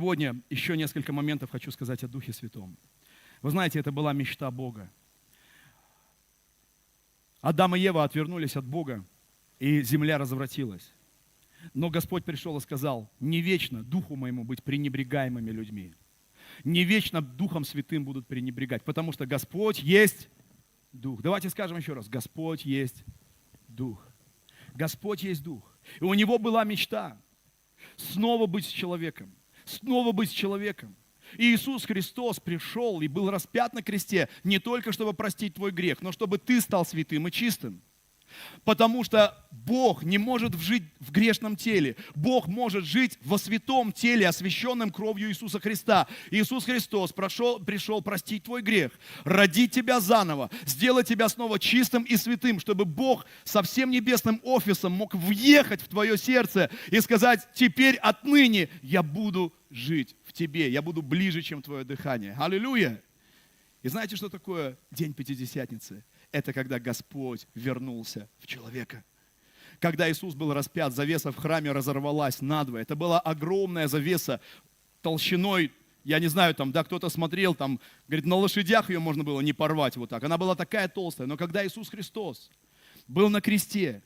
Сегодня еще несколько моментов хочу сказать о Духе Святом. Вы знаете, это была мечта Бога. Адам и Ева отвернулись от Бога, и земля развратилась. Но Господь пришел и сказал: не вечно Духу моему быть пренебрегаемыми людьми. Не вечно Духом Святым будут пренебрегать, потому что Господь есть Дух. Давайте скажем еще раз: Господь есть Дух. Господь есть Дух. И у Него была мечта снова быть с человеком. Снова быть с человеком. И Иисус Христос пришел и был распят на кресте не только, чтобы простить твой грех, но чтобы ты стал святым и чистым. Потому что Бог не может жить в грешном теле. Бог может жить во святом теле, освященном кровью Иисуса Христа. Иисус Христос пришел простить твой грех, родить тебя заново, сделать тебя снова чистым и святым, чтобы Бог со всем небесным офисом мог въехать в твое сердце и сказать: теперь отныне я буду жить в тебе, я буду ближе, чем твое дыхание. Аллилуйя! И знаете, что такое День Пятидесятницы? Это когда Господь вернулся в человека. Когда Иисус был распят, завеса в храме разорвалась надвое. Это была огромная завеса толщиной, я не знаю, там, да, кто-то смотрел, там, говорит, на лошадях ее можно было не порвать вот так. Она была такая толстая. Но когда Иисус Христос был на кресте,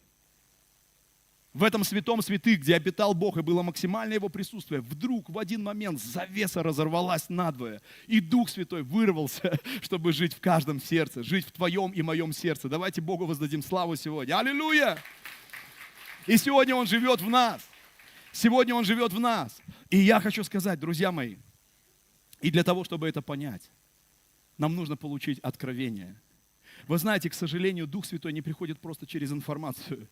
в этом святом святых, где обитал Бог, и было максимальное Его присутствие, вдруг в один момент завеса разорвалась надвое, и Дух Святой вырвался, чтобы жить в каждом сердце, жить в твоем и моем сердце. Давайте Богу воздадим славу сегодня. Аллилуйя! И сегодня Он живет в нас. Сегодня Он живет в нас. И я хочу сказать, друзья мои, и для того, чтобы это понять, нам нужно получить откровение. Вы знаете, к сожалению, Дух Святой не приходит просто через информацию.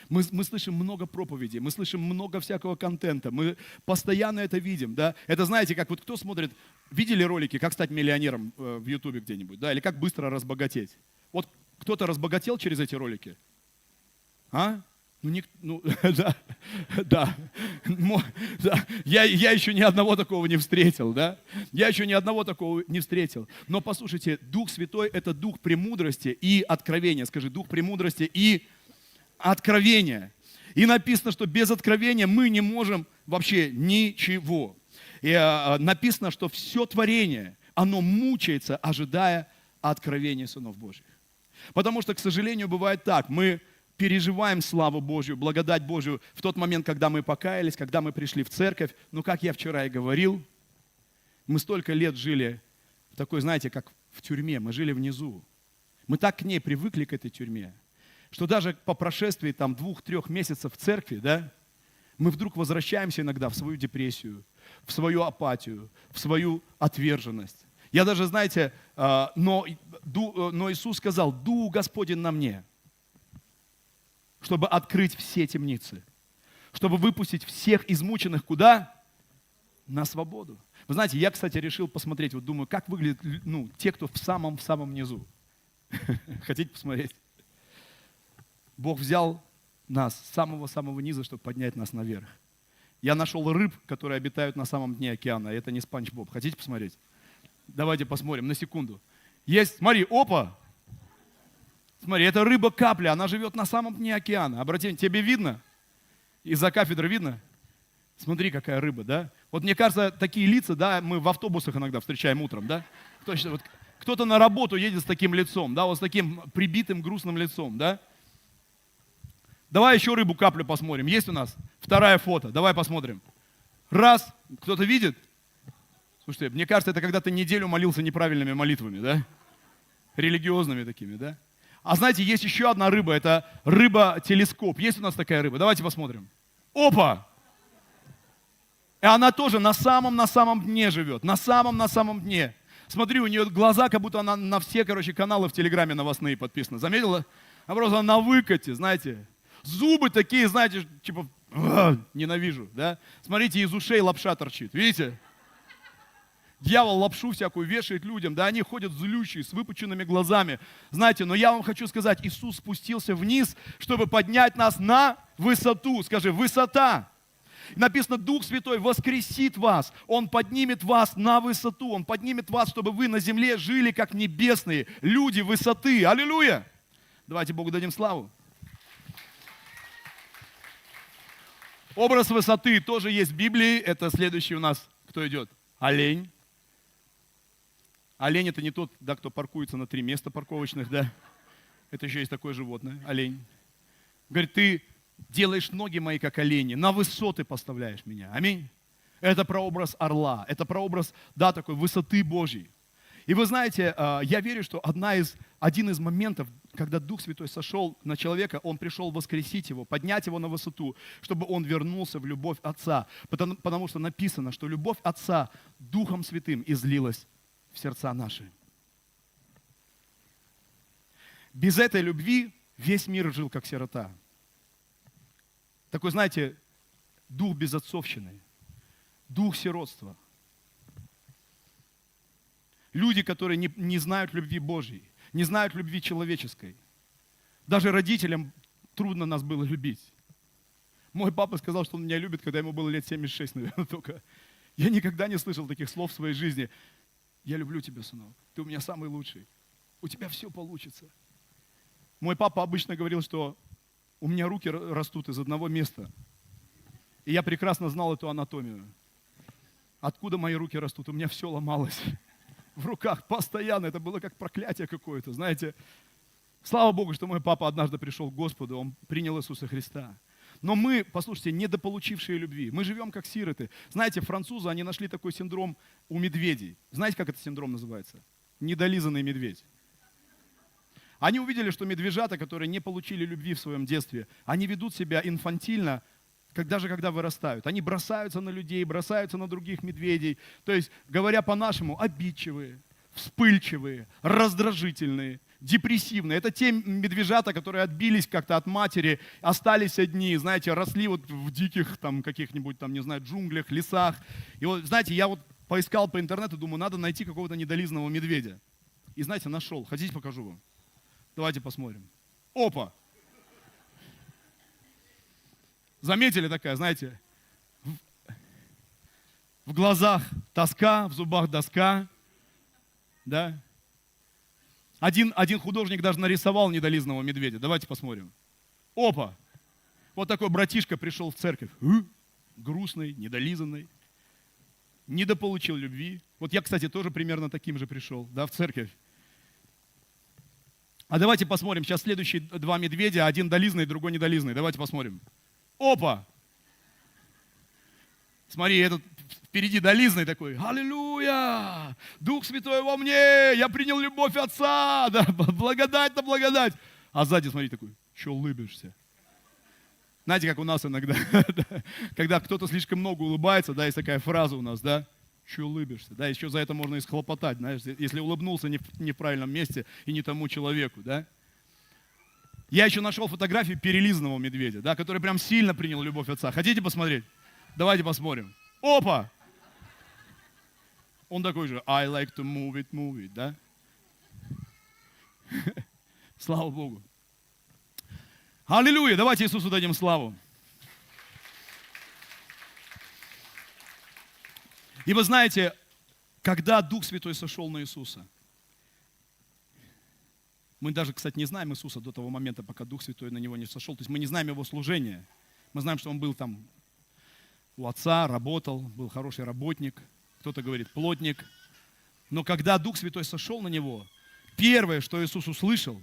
Мы слышим много проповедей, мы слышим много всякого контента, мы постоянно это видим, да. Это знаете, как вот кто смотрит, видели ролики «Как стать миллионером» в Ютубе где-нибудь, да, или «Как быстро разбогатеть». Вот кто-то разбогател через эти ролики? А? Да. Я еще ни одного такого не встретил, да. Я еще ни одного такого не встретил. Но послушайте, Дух Святой – это Дух премудрости и откровения. Скажи: Дух премудрости и откровение. И написано, что без откровения мы не можем вообще ничего. И написано, что все творение, оно мучается, ожидая откровения сынов Божьих. Потому что, к сожалению, бывает так, мы переживаем славу Божью, благодать Божью в тот момент, когда мы покаялись, когда мы пришли в церковь. Но, как я вчера и говорил, мы столько лет жили в такой, знаете, как в тюрьме, мы жили внизу. Мы так к ней привыкли, к этой тюрьме, что даже по прошествии там 2-3 месяцев в церкви, да, мы вдруг возвращаемся иногда в свою депрессию, в свою апатию, в свою отверженность. Я даже, знаете, но Иисус сказал: «Дух Господень на мне», чтобы открыть все темницы, чтобы выпустить всех измученных куда? На свободу. Вы знаете, я, кстати, решил посмотреть, вот думаю, как выглядят те, кто в самом низу. Хотите посмотреть? Бог взял нас с самого-самого низа, чтобы поднять нас наверх. Я нашел рыб, которые обитают на самом дне океана. Это не Спанч Боб. Хотите посмотреть? Давайте посмотрим на секунду. Есть, смотри, опа! Смотри, это рыба-капля, она живет на самом дне океана. Обрати, тебе видно? Из-за кафедры видно? Смотри, какая рыба, да? Вот мне кажется, такие лица, да, мы в автобусах иногда встречаем утром, да? Точно, вот кто-то на работу едет с таким лицом, да, вот с таким прибитым грустным лицом, да? Давай еще рыбу-каплю посмотрим. Есть у нас? Второе фото. Давай посмотрим. Раз. Кто-то видит? Слушайте, мне кажется, это когда ты неделю молился неправильными молитвами, да? Религиозными такими, да? А знаете, есть еще одна рыба. Это рыба-телескоп. Есть у нас такая рыба? Давайте посмотрим. Опа! И она тоже на самом дне живет. На самом дне. Смотри, у нее глаза, как будто она на все, каналы в Телеграме новостные подписаны. Заметила? Она просто на выкате, знаете. Зубы такие, знаете, типа, ненавижу, да? Смотрите, из ушей лапша торчит, видите? Дьявол лапшу всякую вешает людям, да, они ходят злющие, с выпученными глазами. Знаете, но я вам хочу сказать, Иисус спустился вниз, чтобы поднять нас на высоту. Скажи: высота. Написано: Дух Святой воскресит вас, Он поднимет вас на высоту, Он поднимет вас, чтобы вы на земле жили как небесные люди высоты. Аллилуйя! Давайте Богу дадим славу. Образ высоты тоже есть в Библии. Это следующий у нас, кто идет? Олень. Олень это не тот, да, кто паркуется на 3 места парковочных, да. Это еще есть такое животное, олень. Говорит, ты делаешь ноги мои, как олени, на высоты поставляешь меня. Аминь. Это прообраз орла, это прообраз, да, такой высоты Божьей. И вы знаете, я верю, что один из моментов, когда Дух Святой сошел на человека, он пришел воскресить его, поднять его на высоту, чтобы он вернулся в любовь Отца. Потому что написано, что любовь Отца Духом Святым излилась в сердца наши. Без этой любви весь мир жил как сирота. Такой, знаете, дух безотцовщины, дух сиротства. Люди, которые не знают любви Божьей, не знают любви человеческой. Даже родителям трудно нас было любить. Мой папа сказал, что он меня любит, когда ему было лет 76, наверное, только. Я никогда не слышал таких слов в своей жизни. Я люблю тебя, сынок, ты у меня самый лучший. У тебя все получится. Мой папа обычно говорил, что у меня руки растут из одного места. И я прекрасно знал эту анатомию. Откуда мои руки растут? У меня все ломалось в руках постоянно. Это было как проклятие какое-то, знаете. Слава Богу, что мой папа однажды пришел к Господу, он принял Иисуса Христа. Но мы, послушайте, недополучившие любви. Мы живем как сироты. Знаете, французы, они нашли такой синдром у медведей. Знаете, как этот синдром называется? Недолизанный медведь. Они увидели, что медвежата, которые не получили любви в своем детстве, они ведут себя инфантильно, даже когда вырастают. Они бросаются на людей, бросаются на других медведей. То есть, говоря по-нашему, обидчивые, вспыльчивые, раздражительные, депрессивные. Это те медвежата, которые отбились как-то от матери, остались одни, знаете, росли вот в диких там каких-нибудь там, не знаю, джунглях, лесах. И вот, знаете, я вот поискал по интернету, думаю, надо найти какого-то недолизанного медведя. И, знаете, нашел. Хотите, покажу вам? Давайте посмотрим. Опа! Заметили такая, знаете, в глазах тоска, в зубах доска, да? Один художник даже нарисовал недолизанного медведя. Давайте посмотрим. Опа! Вот такой братишка пришел в церковь. Грустный, недолизанный, недополучил любви. Вот я, кстати, тоже примерно таким же пришел, да, в церковь. А давайте посмотрим. Сейчас следующие 2 медведя, один долизанный, другой недолизанный. Давайте посмотрим. Опа! Смотри, этот впереди долизанный такой. Аллилуйя! Дух Святой во мне! Я принял любовь Отца! Да, благодать на благодать! А сзади, смотри, такой, что улыбишься? Знаете, как у нас иногда, когда кто-то слишком много улыбается, да, есть такая фраза у нас, да? Че улыбишься? Да, еще за это можно и схлопотать, знаешь, если улыбнулся не в правильном месте и не тому человеку, да. Я еще нашел фотографию перелизанного медведя, да, который прям сильно принял любовь Отца. Хотите посмотреть? Давайте посмотрим. Опа! Он такой же, I like to move it, да. Слава Богу. Аллилуйя! Давайте Иисусу дадим славу. И вы знаете, когда Дух Святой сошел на Иисуса, мы даже, кстати, не знаем Иисуса до того момента, пока Дух Святой на Него не сошел. То есть мы не знаем Его служения. Мы знаем, что Он был там у Отца, работал, был хороший работник. Кто-то говорит плотник. Но когда Дух Святой сошел на Него, первое, что Иисус услышал,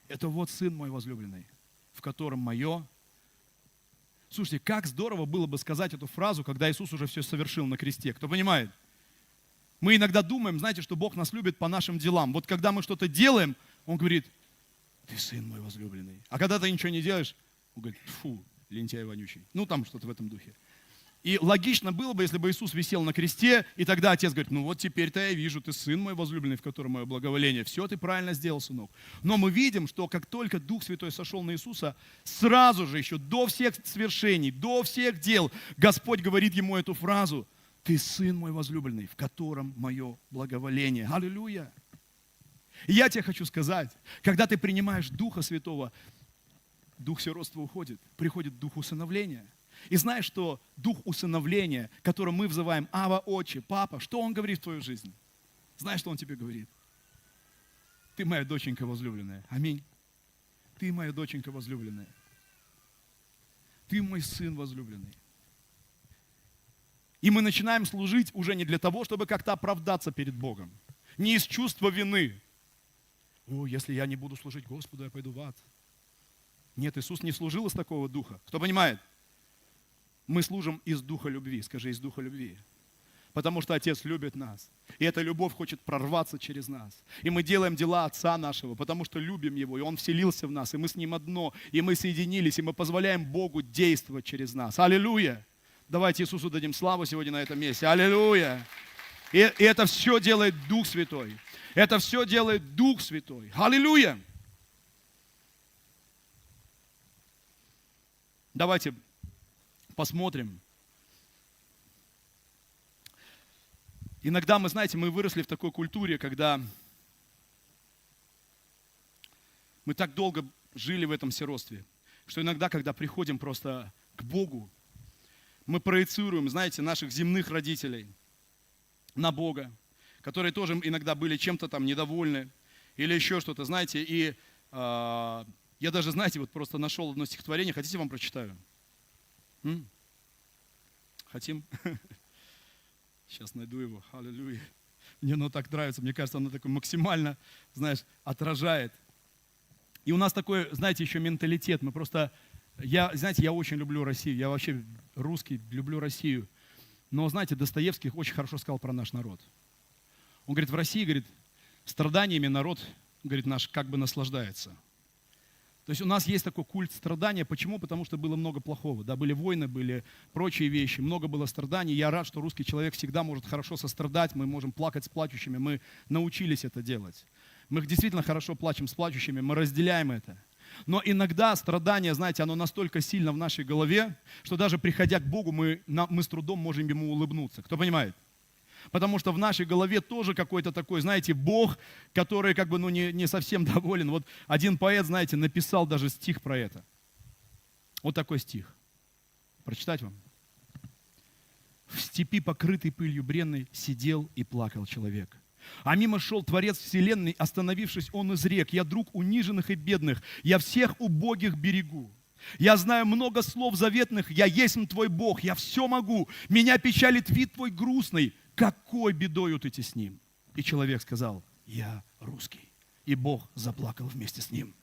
это вот Сын мой возлюбленный, в котором мое. Слушайте, как здорово было бы сказать эту фразу, когда Иисус уже все совершил на кресте. Кто понимает? Мы иногда думаем, знаете, что Бог нас любит по нашим делам. Вот когда мы что-то делаем, Он говорит, ты сын мой возлюбленный. А когда ты ничего не делаешь, Он говорит, фу, лентяй вонючий. Ну, там что-то в этом духе. И логично было бы, если бы Иисус висел на кресте, и тогда Отец говорит, ну вот теперь-то я вижу, ты сын мой возлюбленный, в котором мое благоволение. Все, ты правильно сделал, сынок. Но мы видим, что как только Дух Святой сошел на Иисуса, сразу же, еще до всех свершений, до всех дел, Господь говорит ему эту фразу, ты сын мой возлюбленный, в котором мое благоволение. Аллилуйя! И я тебе хочу сказать, когда ты принимаешь Духа Святого, Дух сиротства уходит, приходит Дух усыновления. И знаешь, что Дух усыновления, которым мы взываем Ава, Отче, Папа, что Он говорит в твою жизнь? Знаешь, что Он тебе говорит? Ты моя доченька возлюбленная. Аминь. Ты моя доченька возлюбленная. Ты мой сын возлюбленный. И мы начинаем служить уже не для того, чтобы как-то оправдаться перед Богом. Не из чувства вины. О, если я не буду служить Господу, я пойду в ад. Нет, Иисус не служил из такого духа. Кто понимает? Мы служим из духа любви. Скажи, из духа любви. Потому что Отец любит нас. И эта любовь хочет прорваться через нас. И мы делаем дела Отца нашего, потому что любим Его. И Он вселился в нас, и мы с Ним одно. И мы соединились, и мы позволяем Богу действовать через нас. Аллилуйя! Давайте Иисусу дадим славу сегодня на этом месте. Аллилуйя! И это все делает Дух Святой. Это все делает Дух Святой. Аллилуйя! Давайте посмотрим. Иногда мы, знаете, мы выросли в такой культуре, когда мы так долго жили в этом сиротстве, что иногда, когда приходим просто к Богу, мы проецируем, знаете, наших земных родителей на Бога, которые тоже иногда были чем-то там недовольны или еще что-то, знаете. И я даже, знаете, вот просто нашел одно стихотворение. Хотите, вам прочитаю? Хотим? Сейчас найду его. Аллилуйя. Мне оно так нравится. Мне кажется, оно такое максимально, знаешь, отражает. И у нас такой, знаете, еще менталитет. Мы просто, знаете, я очень люблю Россию. Я вообще русский, люблю Россию. Но, знаете, Достоевский очень хорошо сказал про наш народ. Он говорит, в России, говорит, страданиями народ, говорит, наш как бы наслаждается. То есть у нас есть такой культ страдания. Почему? Потому что было много плохого. Да, были войны, были прочие вещи, много было страданий. Я рад, что русский человек всегда может хорошо сострадать, мы можем плакать с плачущими, мы научились это делать. Мы действительно хорошо плачем с плачущими, мы разделяем это. Но иногда страдание, знаете, оно настолько сильно в нашей голове, что даже приходя к Богу, мы с трудом можем Ему улыбнуться. Кто понимает? Потому что в нашей голове тоже какой-то такой, знаете, Бог, который как бы не совсем доволен. Вот один поэт, знаете, написал даже стих про это. Вот такой стих. Прочитать вам? В степи, покрытой пылью бренной, сидел и плакал человек. А мимо шел Творец вселенной, остановившись, он изрек: я друг униженных и бедных, я всех убогих берегу. Я знаю много слов заветных, я есть твой Бог, я все могу. Меня печалит вид твой грустный, какой бедою ты с ним? И человек сказал: я русский. И Бог заплакал вместе с ним.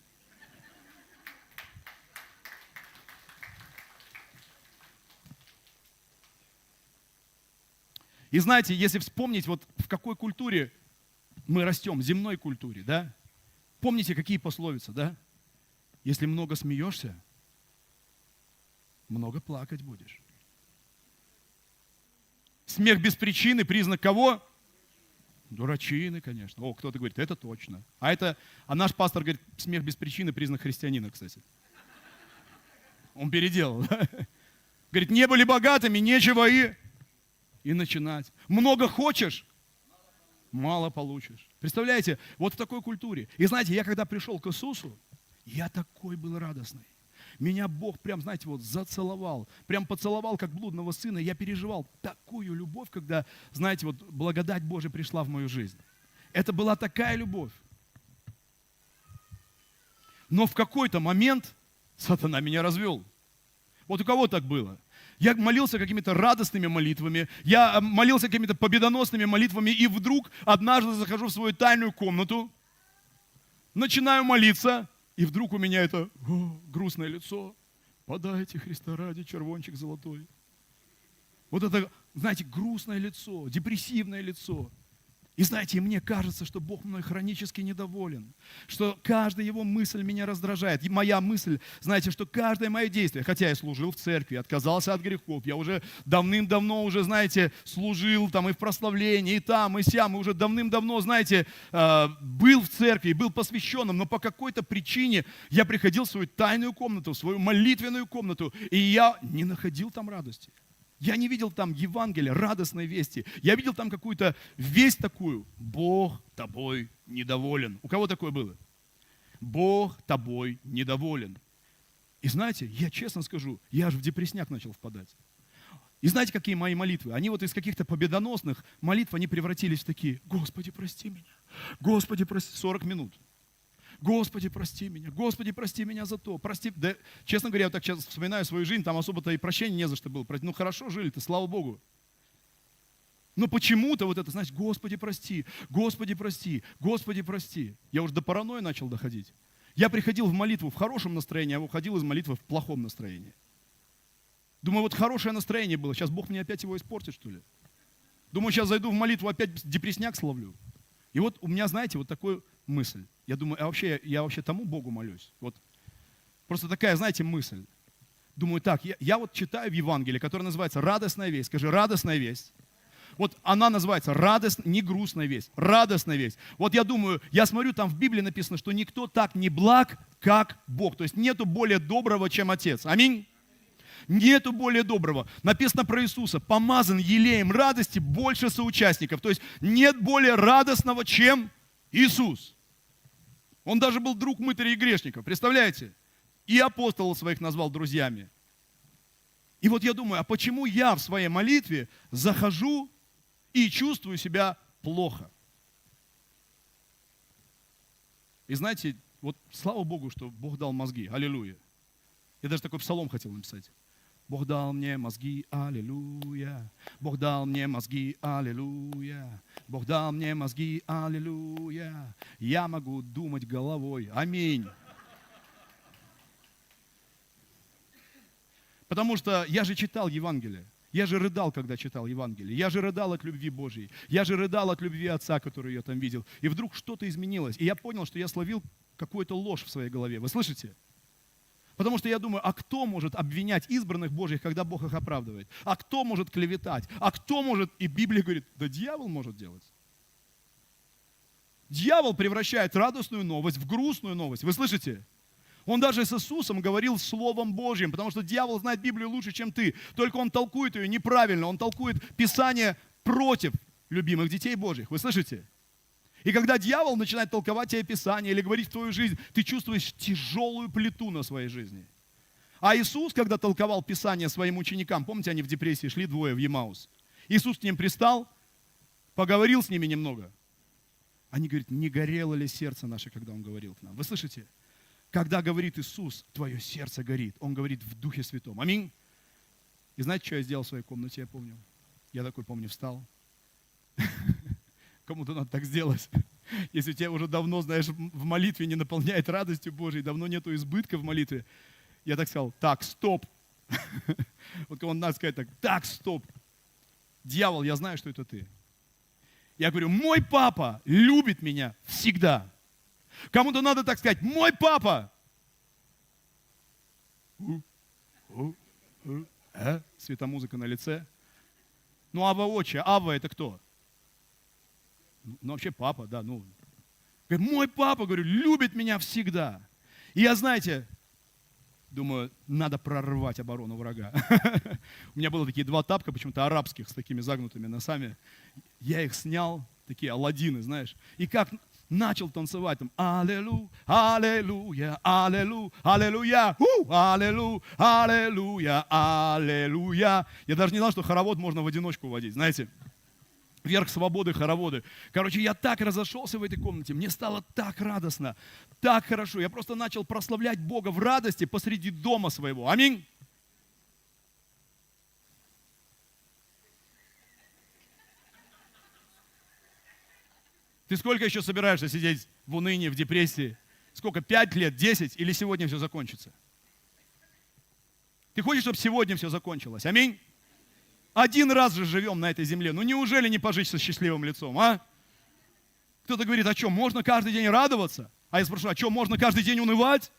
И знаете, если вспомнить, вот в какой культуре мы растем, в земной культуре, да? Помните, какие пословицы, да? Если много смеешься, много плакать будешь. Смех без причины, признак кого? Дурачины, конечно. О, кто-то говорит, это точно. А наш пастор говорит, смех без причины, признак христианина, кстати. Он переделал. Да? Говорит, не были богатыми, нечего и начинать. Много хочешь, мало получишь. Представляете, вот в такой культуре. И знаете, я когда пришел к Иисусу, я такой был радостный. Меня Бог прям, знаете, вот зацеловал. Прям поцеловал, как блудного сына. Я переживал такую любовь, когда, знаете, вот благодать Божия пришла в мою жизнь. Это была такая любовь. Но в какой-то момент сатана меня развел. Вот у кого так было? Я молился какими-то радостными молитвами, я молился какими-то победоносными молитвами, и вдруг однажды захожу в свою тайную комнату, начинаю молиться, и вдруг у меня это грустное лицо. Подайте Христа ради, червончик золотой. Вот это, знаете, грустное лицо, депрессивное лицо. И знаете, мне кажется, что Бог мной хронически недоволен, что каждая Его мысль меня раздражает. И моя мысль, знаете, что каждое мое действие, хотя я служил в церкви, отказался от грехов, я уже давным-давно уже, знаете, служил там и в прославлении, и там, и сям, и уже давным-давно, знаете, был в церкви, был посвященным, но по какой-то причине я приходил в свою тайную комнату, в свою молитвенную комнату, и я не находил там радости. Я не видел там Евангелия, радостной вести. Я видел там какую-то весть такую. Бог тобой недоволен. У кого такое было? Бог тобой недоволен. И знаете, я честно скажу, я аж в депрессняк начал впадать. И знаете, какие мои молитвы? Они вот из каких-то победоносных молитв, они превратились в такие: Господи, прости меня. Господи, прости. 40 минут. Господи, прости меня за то. Прости. Да, честно говоря, я вот так сейчас вспоминаю свою жизнь, там особо-то и прощения не за что было. Ну хорошо жили-то, слава Богу. Но почему-то вот это, знаешь, Господи, прости, Господи, прости, Господи, прости. Я уже до паранойи начал доходить. Я приходил в молитву в хорошем настроении, а уходил из молитвы в плохом настроении. Думаю, вот хорошее настроение было, сейчас Бог мне опять его испортит, что ли? Думаю, сейчас зайду в молитву, опять депрессняк словлю. И вот у меня, знаете, вот такая мысль. Я думаю, я вообще тому Богу молюсь. Вот просто такая, знаете, мысль. Думаю, так, я вот читаю в Евангелии, которое называется «Радостная весть». Скажи, радостная весть. Вот она называется не грустная весть, радостная весть. Вот я думаю, я смотрю, там в Библии написано, что никто так не благ, как Бог. То есть нету более доброго, чем Отец. Аминь. Нету более доброго. Написано про Иисуса. Помазан елеем радости больше соучастников. То есть нет более радостного, чем Иисус. Он даже был друг мытарей и грешников. Представляете? И апостолов своих назвал друзьями. И вот я думаю, а почему я в своей молитве захожу и чувствую себя плохо? И знаете, вот слава Богу, что Бог дал мозги. Аллилуйя. Я даже такой псалом хотел написать. Бог дал мне мозги, аллилуйя. Бог дал мне мозги, аллилуйя. Бог дал мне мозги, аллилуйя. Я могу думать головой. Аминь. Потому что я же читал Евангелие. Я же рыдал, когда читал Евангелие. Я же рыдал от любви Божьей. Я же рыдал от любви Отца, который я там видел. И вдруг что-то изменилось. И я понял, что я словил какую-то ложь в своей голове. Вы слышите? Потому что я думаю, а кто может обвинять избранных Божьих, когда Бог их оправдывает? А кто может клеветать? А кто может... И Библия говорит, да дьявол может делать. Дьявол превращает радостную новость в грустную новость. Вы слышите? Он даже с Иисусом говорил Словом Божьим, потому что дьявол знает Библию лучше, чем ты. Только он толкует ее неправильно. Он толкует Писание против любимых детей Божьих. Вы слышите? И когда дьявол начинает толковать тебе Писание или говорить в твою жизнь, ты чувствуешь тяжелую плиту на своей жизни. А Иисус, когда толковал Писание своим ученикам, помните, они в депрессии шли двое в Емаус. Иисус к ним пристал, поговорил с ними немного. Они говорят, не горело ли сердце наше, когда Он говорил к нам? Вы слышите? Когда говорит Иисус, твое сердце горит. Он говорит в Духе Святом. Аминь. И знаете, что я сделал в своей комнате, я помню? Я такой, помню, встал. Кому-то надо так сделать. Если тебя уже давно, знаешь, в молитве не наполняет радостью Божией, давно нету избытка в молитве, я так сказал, так, стоп. Вот кому надо сказать так, стоп. Дьявол, я знаю, что это ты. Я говорю, мой папа любит меня всегда. Кому-то надо так сказать, мой папа. Светомузыка на лице. Ну, Ава отче, Ава это кто? Ну, вообще папа, да, ну. Говорит, мой папа, говорю, любит меня всегда. И я, знаете, думаю, надо прорвать оборону врага. У меня было такие два тапка, почему-то арабских, с такими загнутыми носами. Я их снял, такие аладдины, знаешь. И как начал танцевать там, аллилуйя, аллилуйя, аллилуйя, аллилуйя, аллилуйя, аллилуйя, аллилуйя. Я даже не знал, что хоровод можно в одиночку водить, знаете. Верх свободы, хороводы. Короче, я так разошелся в этой комнате, мне стало так радостно, так хорошо. Я просто начал прославлять Бога в радости посреди дома своего. Аминь. Ты сколько еще собираешься сидеть в унынии, в депрессии? Сколько? 5 лет, 10? Или сегодня все закончится? Ты хочешь, чтобы сегодня все закончилось? Аминь? Один раз же живем на этой земле. Ну неужели не пожить со счастливым лицом, а? Кто-то говорит, а что, можно каждый день радоваться? А я спрашиваю, а что, можно каждый день унывать?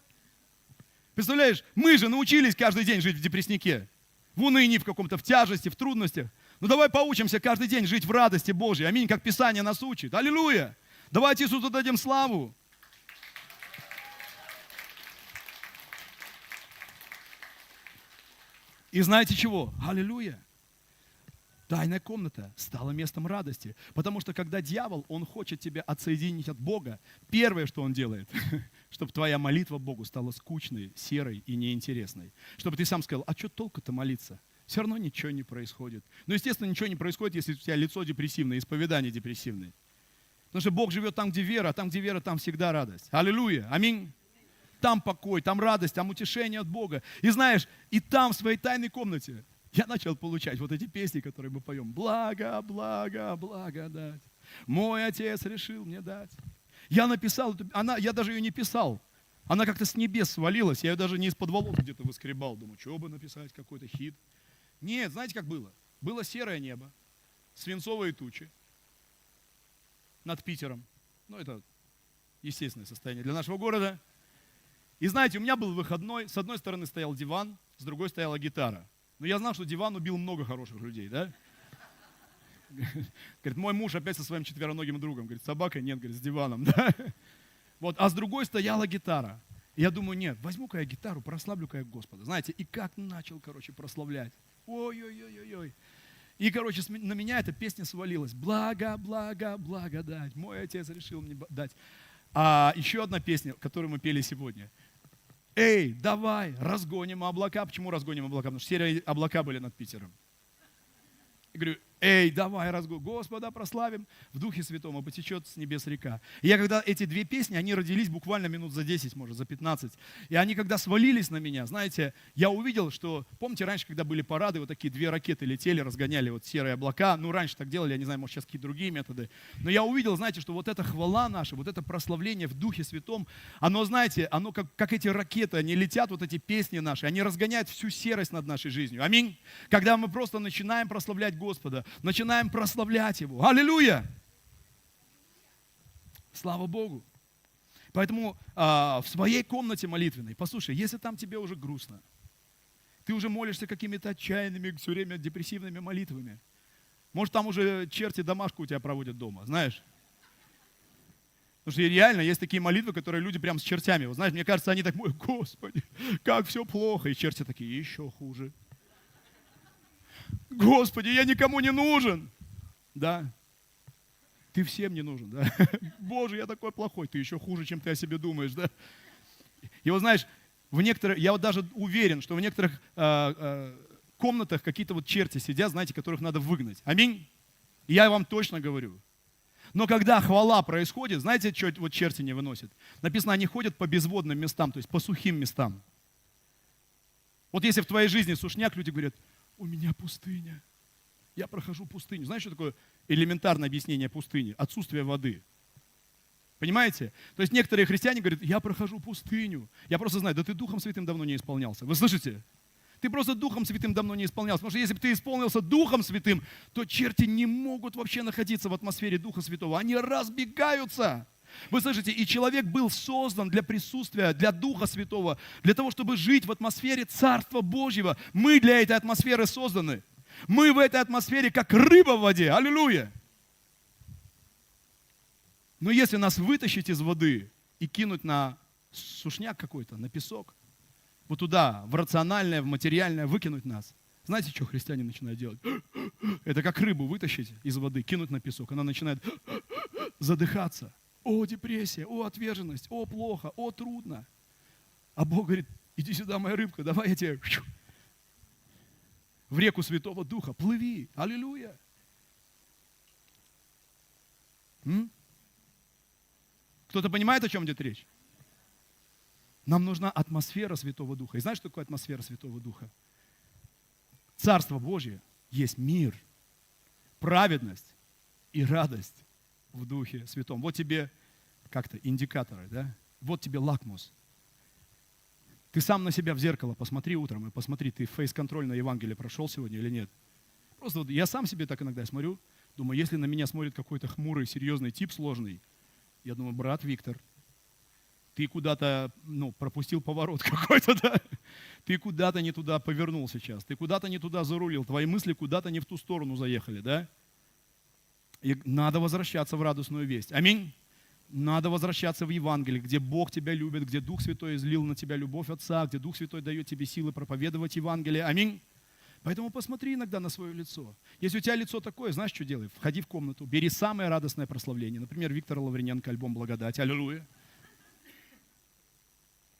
Представляешь, мы же научились каждый день жить в депрессняке. В унынии в каком-то, в тяжести, в трудностях. Ну давай поучимся каждый день жить в радости Божьей. Аминь, как Писание нас учит. Аллилуйя. Давайте Иисусу дадим славу. И знаете чего? Аллилуйя. Тайная комната стала местом радости. Потому что когда дьявол, он хочет тебя отсоединить от Бога, первое, что он делает, чтобы твоя молитва Богу стала скучной, серой и неинтересной. Чтобы ты сам сказал, а что толку-то молиться? Все равно ничего не происходит. Ну, естественно, ничего не происходит, если у тебя лицо депрессивное, исповедание депрессивное. Потому что Бог живет там, где вера, а там, где вера, там всегда радость. Аллилуйя. Аминь. Там покой, там радость, там утешение от Бога. И знаешь, и там, в своей тайной комнате, я начал получать вот эти песни, которые мы поем. Благо, благо, благодать. Мой отец решил мне дать. Я написал, я даже ее не писал. Она как-то с небес свалилась. Я ее даже не из-под волос где-то выскребал. Думаю, что бы написать, какой-то хит. Нет, знаете, как было? Было серое небо, свинцовые тучи над Питером. Ну, это естественное состояние для нашего города. И знаете, у меня был выходной. С одной стороны стоял диван, с другой стояла гитара. Но я знал, что диван убил много хороших людей, да? Говорит, мой муж опять со своим четвероногим другом. Говорит, собака? Нет, говорит, с диваном, да? Вот, а с другой стояла гитара. И я думаю, нет, возьму-ка я гитару, прославлю-ка я Господа. Знаете, и как начал, прославлять. Ой-ой-ой-ой-ой. И, на меня эта песня свалилась. Благо, благо, благодать. Мой отец решил мне дать. А еще одна песня, которую мы пели сегодня. Эй, давай, разгоним облака. Почему разгоним облака? Потому что серые облака были над Питером. Я говорю, эй, давай, Господа прославим, в Духе Святом, и потечет с небес река. И я когда эти две песни, они родились буквально минут за 10, может, за 15. И они когда свалились на меня, знаете, я увидел, что, помните, раньше, когда были парады, вот такие две ракеты летели, разгоняли вот серые облака. Ну, раньше так делали, я не знаю, может, сейчас какие-то другие методы. Но я увидел, знаете, что вот эта хвала наша, вот это прославление в Духе Святом, оно, знаете, оно как эти ракеты, они летят, вот эти песни наши, они разгоняют всю серость над нашей жизнью. Аминь. Когда мы просто начинаем прославлять Господа, начинаем прославлять Его. Аллилуйя! Слава Богу! Поэтому в своей комнате молитвенной, послушай, если там тебе уже грустно, ты уже молишься какими-то отчаянными, все время депрессивными молитвами, может, там уже черти домашку у тебя проводят дома, знаешь? Потому что реально есть такие молитвы, которые люди прям с чертями. Вот, знаешь, мне кажется, они так, ой, Господи, как все плохо. И черти такие, еще хуже. Господи, я никому не нужен. Да. Ты всем не нужен, да. Боже, я такой плохой. Ты еще хуже, чем ты о себе думаешь, да. И вот знаешь, я вот даже уверен, что в некоторых комнатах какие-то вот черти сидят, знаете, которых надо выгнать. Аминь. И я вам точно говорю. Но когда хвала происходит, знаете, что вот черти не выносят? Написано, они ходят по безводным местам, то есть по сухим местам. Вот если в твоей жизни сушняк, люди говорят, у меня пустыня. Я прохожу пустыню. Знаешь, что такое элементарное объяснение пустыни? Отсутствие воды. Понимаете? То есть некоторые христиане говорят, я прохожу пустыню. Я просто знаю, да ты Духом Святым давно не исполнялся. Вы слышите? Ты просто Духом Святым давно не исполнялся. Потому что если бы ты исполнился Духом Святым, то черти не могут вообще находиться в атмосфере Духа Святого. Они разбегаются. Вы слышите, и человек был создан для присутствия, для Духа Святого, для того, чтобы жить в атмосфере Царства Божьего. Мы для этой атмосферы созданы. Мы в этой атмосфере как рыба в воде. Аллилуйя! Но если нас вытащить из воды и кинуть на сушняк какой-то, на песок, вот туда, в рациональное, в материальное, выкинуть нас. Знаете, что христиане начинают делать? Это как рыбу вытащить из воды, кинуть на песок. Она начинает задыхаться. О, депрессия, о, отверженность, о, плохо, о, трудно. А Бог говорит, иди сюда, моя рыбка, давай я тебе в реку Святого Духа, плыви. Аллилуйя. Кто-то понимает, о чем идет речь? Нам нужна атмосфера Святого Духа. И знаешь, что такое атмосфера Святого Духа? Царство Божье есть мир, праведность и радость в Духе Святом. Вот тебе как-то индикаторы, да? Вот тебе лакмус. Ты сам на себя в зеркало посмотри утром и посмотри, ты фейс-контроль на Евангелие прошел сегодня или нет. Просто вот я сам себе так иногда смотрю, думаю, если на меня смотрит какой-то хмурый, серьезный тип сложный, я думаю, брат Виктор, ты куда-то, пропустил поворот какой-то, да? Ты куда-то не туда повернул сейчас, ты куда-то не туда зарулил, твои мысли куда-то не в ту сторону заехали, да? И надо возвращаться в радостную весть. Аминь. Надо возвращаться в Евангелие, где Бог тебя любит, где Дух Святой излил на тебя любовь Отца, где Дух Святой дает тебе силы проповедовать Евангелие. Аминь. Поэтому посмотри иногда на свое лицо. Если у тебя лицо такое, знаешь, что делай? Входи в комнату, бери самое радостное прославление. Например, Виктор Лавриненко, альбом «Благодать». Аллилуйя.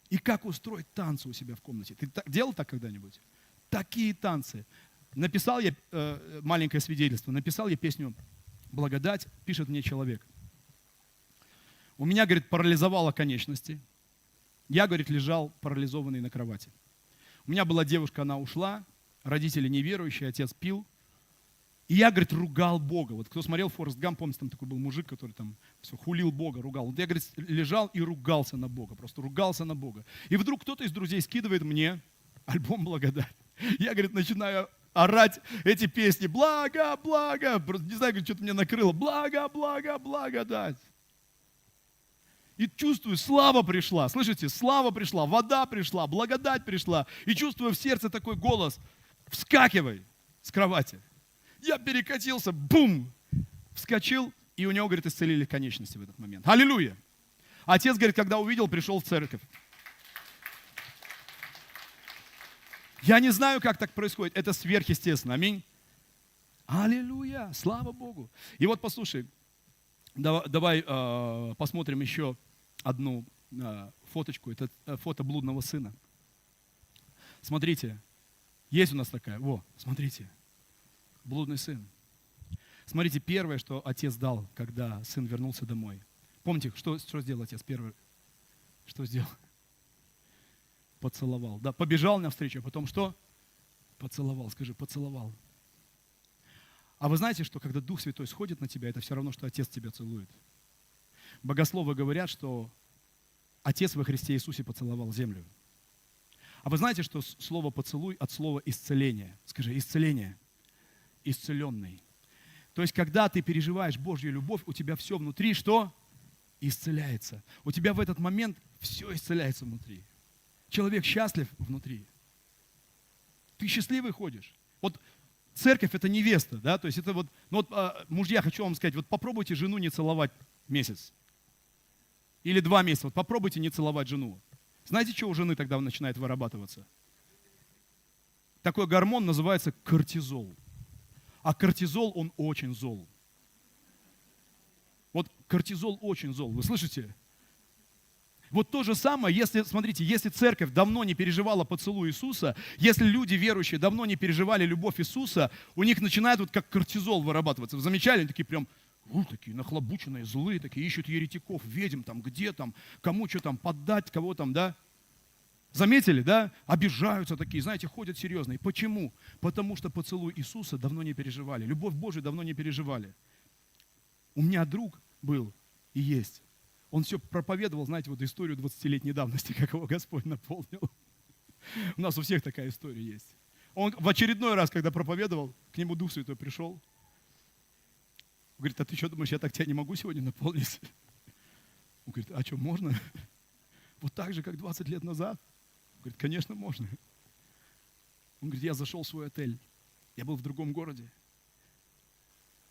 И как устроить танцы у себя в комнате? Ты делал так когда-нибудь? Такие танцы. Написал я, маленькое свидетельство, написал я песню «Благодать», пишет мне человек. У меня, говорит, парализовало конечности. Я, говорит, лежал парализованный на кровати. У меня была девушка, она ушла, родители неверующие, отец пил. И я, говорит, ругал Бога. Вот кто смотрел «Форрест Гамп», помните, там такой был мужик, который там все хулил Бога, ругал. Вот я, говорит, лежал и ругался на Бога, просто ругался на Бога. И вдруг кто-то из друзей скидывает мне альбом «Благодать». Я, говорит, начинаю орать эти песни. Благо, благо. Просто не знаю, говорит, что-то меня накрыло. Благо, благо, благодать. И чувствую, слава пришла. Слышите, слава пришла, вода пришла, благодать пришла. И чувствую в сердце такой голос. Вскакивай с кровати. Я перекатился, бум, вскочил, и у него, говорит, исцелили конечности в этот момент. Аллилуйя! Отец, говорит, когда увидел, пришел в церковь. Я не знаю, как так происходит. Это сверхъестественно. Аминь. Аллилуйя! Слава Богу! И вот послушай, давай посмотрим еще одну фоточку. Это фото блудного сына. Смотрите, есть у нас такая. Во, смотрите. Блудный сын. Смотрите, первое, что отец дал, когда сын вернулся домой. Помните, что сделал отец первое? Что сделал? Поцеловал. Да, побежал навстречу, а потом что? Поцеловал. Скажи, поцеловал. А вы знаете, что когда Дух Святой сходит на тебя, это все равно, что Отец тебя целует. Богословы говорят, что Отец во Христе Иисусе поцеловал землю. А вы знаете, что слово «поцелуй» от слова «исцеление». Скажи, исцеление. Исцеленный. То есть, когда ты переживаешь Божью любовь, у тебя все внутри что? Исцеляется. У тебя в этот момент все исцеляется внутри. Человек счастлив внутри. Ты счастливый ходишь. Вот церковь – это невеста, да, то есть это вот, ну вот, мужья, хочу вам сказать, вот попробуйте жену не целовать месяц. Или 2 месяца, вот попробуйте не целовать жену. Знаете, что у жены тогда начинает вырабатываться? Такой гормон называется кортизол. А кортизол, он очень зол. Вот кортизол очень зол, вы слышите? Вот то же самое, если, смотрите, если церковь давно не переживала поцелуй Иисуса, если люди верующие давно не переживали любовь Иисуса, у них начинает вот как кортизол вырабатываться. Вы замечали? Они такие прям, такие нахлобученные, злые, такие, ищут еретиков, ведьм там, где там, кому что там поддать, кого там, да? Заметили, да? Обижаются такие, знаете, ходят серьезные. Почему? Потому что поцелуй Иисуса давно не переживали. Любовь Божию давно не переживали. У меня друг был и есть. Он все проповедовал, знаете, вот историю 20-летней давности, как его Господь наполнил. У нас у всех такая история есть. Он в очередной раз, когда проповедовал, к нему Дух Святой пришел. Он говорит, а ты что думаешь, я так тебя не могу сегодня наполнить? Он говорит, а что, можно? Вот так же, как 20 лет назад? Он говорит, конечно, можно. Он говорит, я зашел в свой отель. Я был в другом городе.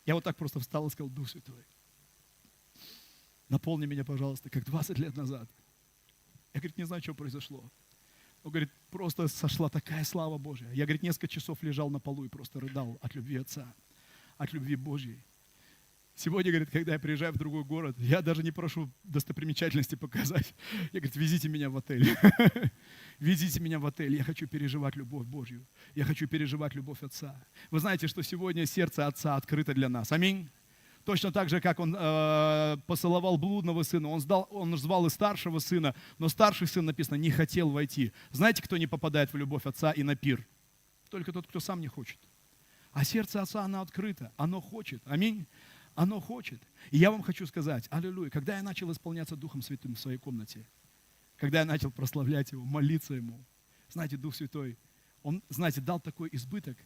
Я вот так просто встал и сказал, Дух Святой, наполни меня, пожалуйста, как 20 лет назад. Я, говорит, не знаю, что произошло. Он говорит, просто сошла такая слава Божья. Я, говорит, несколько часов лежал на полу и просто рыдал от любви Отца, от любви Божьей. Сегодня, говорит, когда я приезжаю в другой город, я даже не прошу достопримечательности показать. Я, говорит, везите меня в отель. Везите меня в отель. Я хочу переживать любовь Божью. Я хочу переживать любовь Отца. Вы знаете, что сегодня сердце Отца открыто для нас. Аминь. Точно так же, как он поцеловал блудного сына, он звал и старшего сына, но старший сын, написано, не хотел войти. Знаете, кто не попадает в любовь Отца и на пир? Только тот, кто сам не хочет. А сердце Отца, оно открыто, оно хочет. Аминь. Оно хочет. И я вам хочу сказать, аллилуйя, когда я начал исполняться Духом Святым в своей комнате, когда я начал прославлять Его, молиться Ему, знаете, Дух Святой, Он, знаете, дал такой избыток.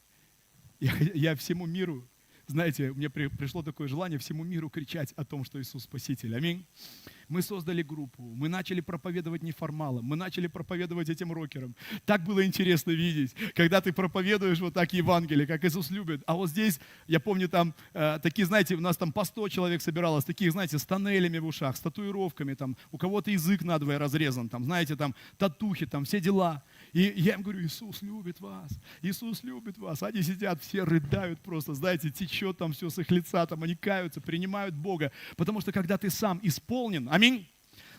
Я всему миру, знаете, мне пришло такое желание всему миру кричать о том, что Иисус Спаситель. Аминь. Мы создали группу, мы начали проповедовать неформалам, мы начали проповедовать этим рокерам. Так было интересно видеть, когда ты проповедуешь вот так Евангелие, как Иисус любит. А вот здесь, я помню, там такие, знаете, у нас там по 100 человек собиралось, таких, знаете, с тоннелями в ушах, с татуировками, там, у кого-то язык надвое разрезан, там, знаете, там, татухи, там, все дела. И я им говорю, Иисус любит вас, Иисус любит вас. Они сидят, все рыдают просто, знаете, течет там все с их лица, там, они каются, принимают Бога. Потому что когда ты сам исполнен, аминь,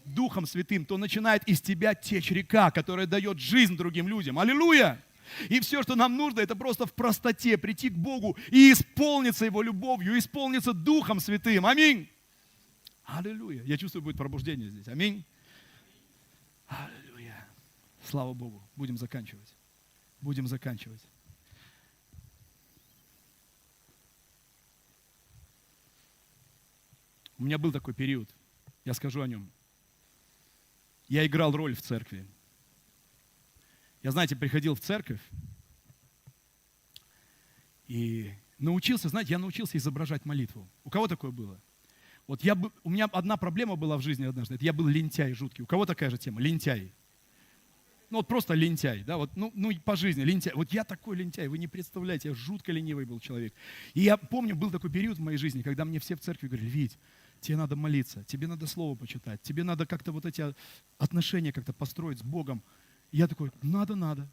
Духом Святым, то начинает из тебя течь река, которая дает жизнь другим людям. Аллилуйя! И все, что нам нужно, это просто в простоте прийти к Богу и исполниться Его любовью, исполниться Духом Святым. Аминь! Аллилуйя! Я чувствую, будет пробуждение здесь. Аминь! Аллилуйя! Слава Богу! Будем заканчивать. Будем заканчивать. У меня был такой период, я скажу о нем. Я играл роль в церкви. Я, знаете, приходил в церковь и научился, знаете, я научился изображать молитву. У кого такое было? Вот у меня одна проблема была в жизни однажды, это я был лентяй жуткий. У кого такая же тема? Лентяй. Ну вот просто лентяй, да, вот, ну по жизни лентяй. Вот я такой лентяй, вы не представляете, я жутко ленивый был человек. И я помню, был такой период в моей жизни, когда мне все в церкви говорили: Вить, тебе надо молиться, тебе надо слово почитать, тебе надо как-то вот эти отношения как-то построить с Богом. И я такой: надо.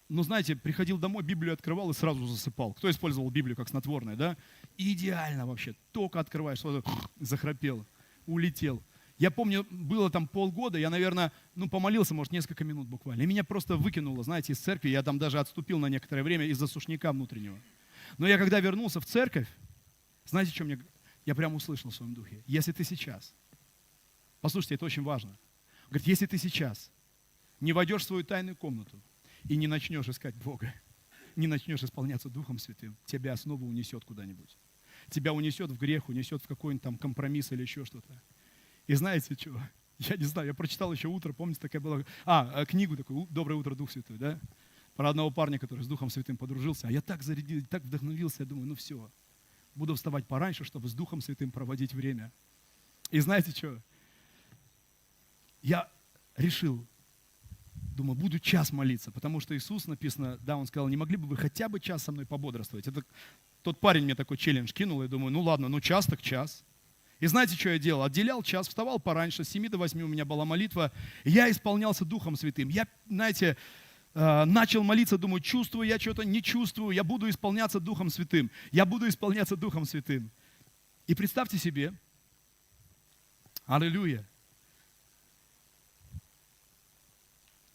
Но знаете, приходил домой, Библию открывал и сразу засыпал. Кто использовал Библию как снотворное, да? Идеально вообще, только открываешь, сразу захрапел, улетел. Я помню, было там полгода, я, наверное, помолился, может, несколько минут буквально. И меня просто выкинуло, знаете, из церкви. Я там даже отступил на некоторое время из-за сушняка внутреннего. Но я когда вернулся в церковь, знаете, что я прямо услышал в своем духе? Если ты сейчас, послушайте, это очень важно. Говорит, если ты сейчас не войдешь в свою тайную комнату и не начнешь искать Бога, не начнешь исполняться Духом Святым, тебя снова унесет куда-нибудь. Тебя унесет в грех, унесет в какой-нибудь там компромисс или еще что-то. И знаете что? Я не знаю, я прочитал еще утро, помните, такая была, книгу такую «Доброе утро, Дух Святой», да? Про одного парня, который с Духом Святым подружился. А я так зарядил, так вдохновился, я думаю, все, буду вставать пораньше, чтобы с Духом Святым проводить время. И знаете что? Я решил, думаю, буду час молиться, потому что Иисус, написано, да, Он сказал, не могли бы вы хотя бы час со мной пободрствовать? Это тот парень мне такой челлендж кинул, и думаю, ладно, час так час. И знаете, что я делал? Отделял час, вставал пораньше, с 7 до 8 у меня была молитва, и я исполнялся Духом Святым. Я, знаете, начал молиться, думаю, чувствую я что-то, не чувствую, я буду исполняться Духом Святым. Я буду исполняться Духом Святым. И представьте себе, аллилуйя,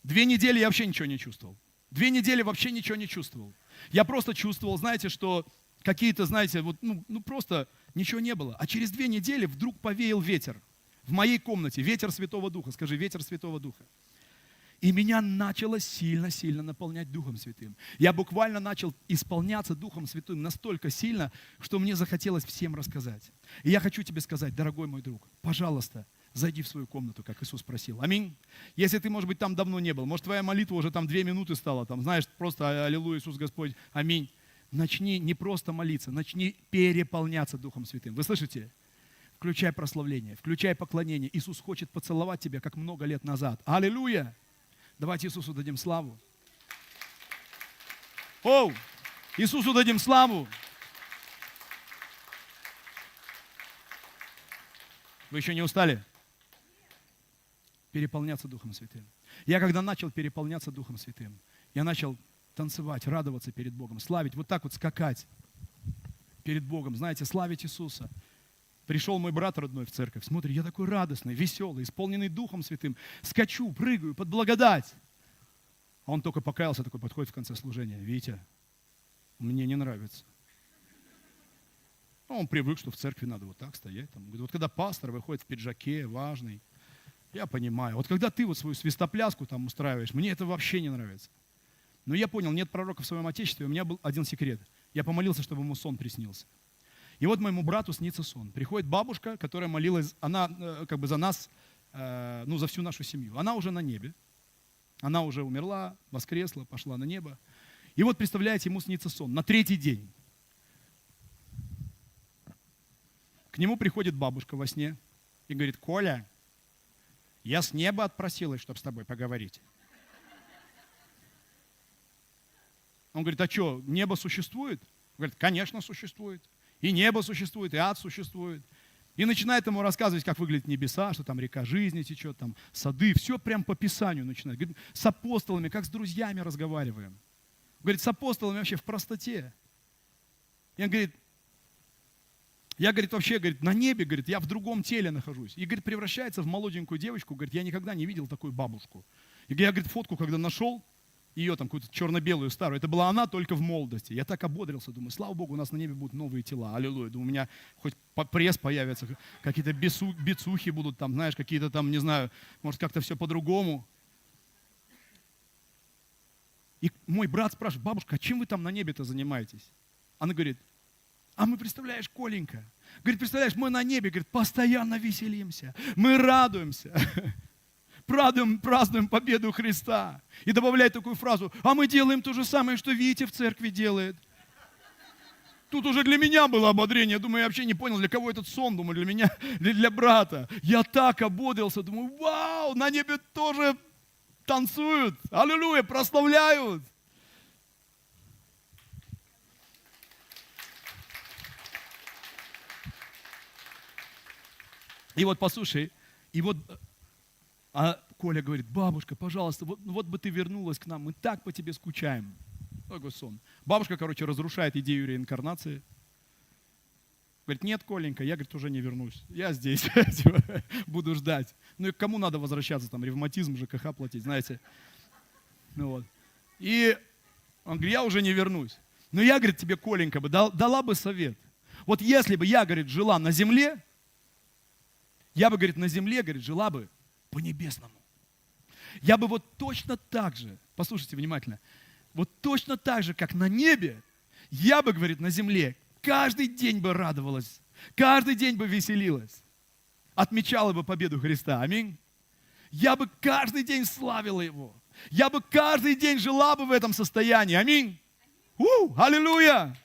2 недели я вообще ничего не чувствовал. 2 недели вообще ничего не чувствовал. Я просто чувствовал, знаете, что какие-то, знаете, вот, просто ничего не было. А через 2 недели вдруг повеял ветер в моей комнате. Ветер Святого Духа. Скажи, ветер Святого Духа. И меня начало сильно-сильно наполнять Духом Святым. Я буквально начал исполняться Духом Святым настолько сильно, что мне захотелось всем рассказать. И я хочу тебе сказать, дорогой мой друг, пожалуйста, зайди в свою комнату, как Иисус просил. Аминь. Если ты, может быть, там давно не был, может, твоя молитва уже там 2 минуты стала, там, знаешь, просто аллилуйя, Иисус Господь, аминь. Начни не просто молиться, начни переполняться Духом Святым. Вы слышите? Включай прославление, включай поклонение. Иисус хочет поцеловать тебя, как много лет назад. Аллилуйя! Давайте Иисусу дадим славу. Иисусу дадим славу. Вы еще не устали? Переполняться Духом Святым. Я когда начал переполняться Духом Святым, я начал танцевать, радоваться перед Богом, славить, вот так вот скакать перед Богом, знаете, славить Иисуса. Пришел мой брат родной в церковь, смотри, я такой радостный, веселый, исполненный Духом Святым, скачу, прыгаю под благодать. А он только покаялся, такой подходит в конце служения: Витя, мне не нравится. Он привык, что в церкви надо вот так стоять. Там. Говорит, вот когда пастор выходит в пиджаке, важный, я понимаю. Вот когда ты вот свою свистопляску там устраиваешь, мне это вообще не нравится. Но я понял, нет пророка в своем отечестве, у меня был один секрет. Я помолился, чтобы ему сон приснился. И вот моему брату снится сон. Приходит бабушка, которая молилась, она как бы за нас, за всю нашу семью. Она уже на небе. Она уже умерла, воскресла, пошла на небо. И вот, представляете, ему снится сон на 3-й день. К нему приходит бабушка во сне и говорит: Коля, я с неба отпросилась, чтобы с тобой поговорить. Он говорит: а что, небо существует? Говорит: конечно, существует. И небо существует, и ад существует. И начинает ему рассказывать, как выглядят небеса, что там река жизни течет, там сады. Все прям по Писанию начинает. Говорит, с апостолами, как с друзьями разговариваем. Говорит, с апостолами вообще в простоте. И он говорит, я, говорит, вообще, говорит, на небе, говорит, я в другом теле нахожусь. И, говорит, превращается в молоденькую девочку. Говорит, я никогда не видел такую бабушку. И я, говорит, фотку, когда нашел, ее там какую-то черно-белую старую, это была она только в молодости. Я так ободрился, думаю, слава Богу, у нас на небе будут новые тела, аллилуйя. Думаю, у меня хоть пресс появится, какие-то бицухи будут там, знаешь, какие-то там, не знаю, может как-то все по-другому. И мой брат спрашивает: бабушка, а чем вы там на небе-то занимаетесь? Она говорит: а мы, представляешь, Коленька, Говорит, представляешь, мы на небе, говорит, постоянно веселимся, мы радуемся, празднуем победу Христа. И добавляет такую фразу, а мы делаем то же самое, что Витя в церкви делает. Тут уже для меня было ободрение. Я думаю, я вообще не понял, для кого этот сон. Думаю, для меня, для брата. Я так ободрился. Думаю, вау, на небе тоже танцуют. Аллилуйя, прославляют. И вот послушай, и вот Коля говорит, бабушка, пожалуйста, вот бы ты вернулась к нам, мы так по тебе скучаем. Такой сон. Бабушка, короче, разрушает идею реинкарнации. Говорит, нет, Коленька, я, говорит, уже не вернусь. Я здесь буду ждать. Ну и к кому надо возвращаться, там, ревматизм, ЖКХ платить, знаете. Ну вот. И он говорит, я уже не вернусь. Но я, говорит, тебе, Коленька, бы дала бы совет. Вот если бы я, говорит, жила на земле, я бы, говорит, на земле, говорит, жила бы по-небесному. Я бы вот точно так же, послушайте внимательно, вот точно так же, как на небе, я бы, говорит, на земле каждый день бы радовалась, каждый день бы веселилась, отмечала бы победу Христа. Аминь. Я бы каждый день славила Его. Я бы каждый день жила бы в этом состоянии. Аминь. Аллилуйя.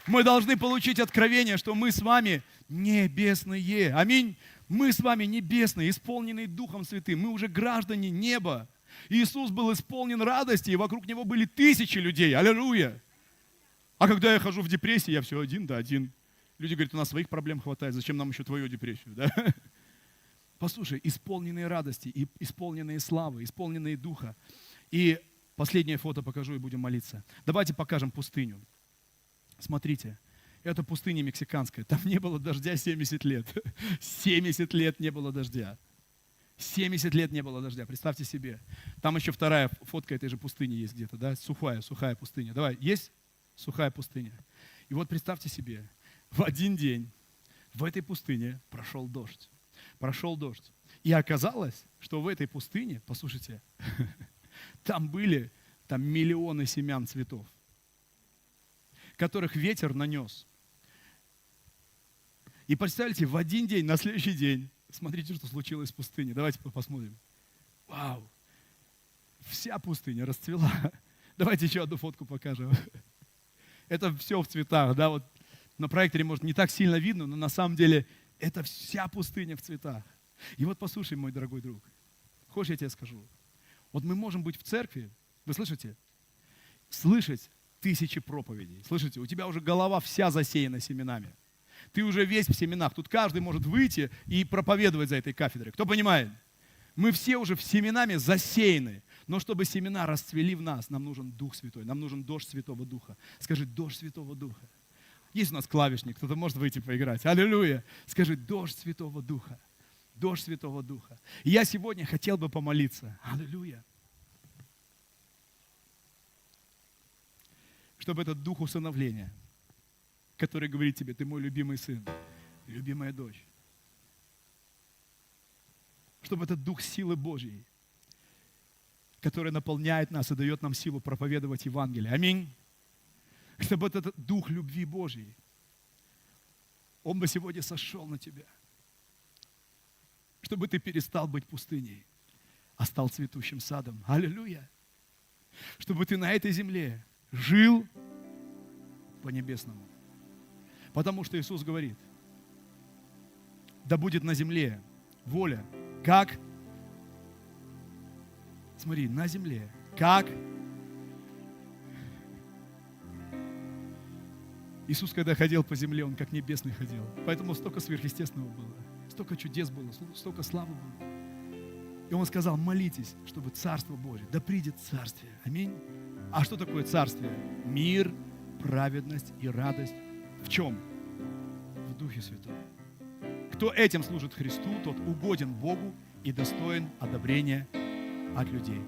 Мы должны получить откровение, что мы с вами небесные. Аминь. Мы с вами небесные, исполненные Духом Святым. Мы уже граждане неба. Иисус был исполнен радости, и вокруг Него были тысячи людей. Аллилуйя. А когда я хожу в депрессии, я все один да один. Люди говорят, у нас своих проблем хватает, зачем нам еще твою депрессию? Да? Послушай, исполненные радости, и исполненные славы, исполненные Духа. И последнее фото покажу, и будем молиться. Давайте покажем пустыню. Смотрите. Это пустыня мексиканская. Там не было дождя 70 лет. 70 лет не было дождя. 70 лет не было дождя. Представьте себе. Там еще вторая фотка этой же пустыни есть где-то. Да? Сухая пустыня. Давай, есть сухая пустыня. И вот представьте себе, в один день в этой пустыне прошел дождь. Прошел дождь. И оказалось, что в этой пустыне, послушайте, там были миллионы семян цветов, которых ветер нанес. И представьте, в один день, на следующий день, смотрите, что случилось в пустыне. Давайте посмотрим. Вау! Вся пустыня расцвела. Давайте еще одну фотку покажем. Это все в цветах, да, вот на проекторе, может, не так сильно видно, но на самом деле это вся пустыня в цветах. И вот послушай, мой дорогой друг, хочешь, я тебе скажу? Вот мы можем быть в церкви, вы слышите? Слышать тысячи проповедей. Слышите, у тебя уже голова вся засеяна семенами. Ты уже весь в семенах. Тут каждый может выйти и проповедовать за этой кафедрой. Кто понимает? Мы все уже в семенами засеяны. Но чтобы семена расцвели в нас, нам нужен Дух Святой. Нам нужен дождь Святого Духа. Скажи, дождь Святого Духа. Есть у нас клавишник, кто-то может выйти поиграть. Аллилуйя. Скажи, дождь Святого Духа. Дождь Святого Духа. И я сегодня хотел бы помолиться. Аллилуйя. Чтобы этот дух усыновления, который говорит тебе, ты мой любимый сын, любимая дочь, чтобы этот дух силы Божьей, который наполняет нас и дает нам силу проповедовать Евангелие. Аминь. Чтобы этот дух любви Божьей, он бы сегодня сошел на тебя. Чтобы ты перестал быть пустыней, а стал цветущим садом. Аллилуйя. Чтобы ты на этой земле жил по-небесному. Потому что Иисус говорит, да будет на земле воля, как, смотри, на земле, как Иисус, когда ходил по земле, Он как небесный ходил. Поэтому столько сверхъестественного было, столько чудес было, столько славы было. И Он сказал, молитесь, чтобы Царство Божие, да придет Царствие. Аминь. А что такое Царствие? Мир, праведность и радость. В чем? В Духе Святом. Кто этим служит Христу, тот угоден Богу и достоин одобрения от людей.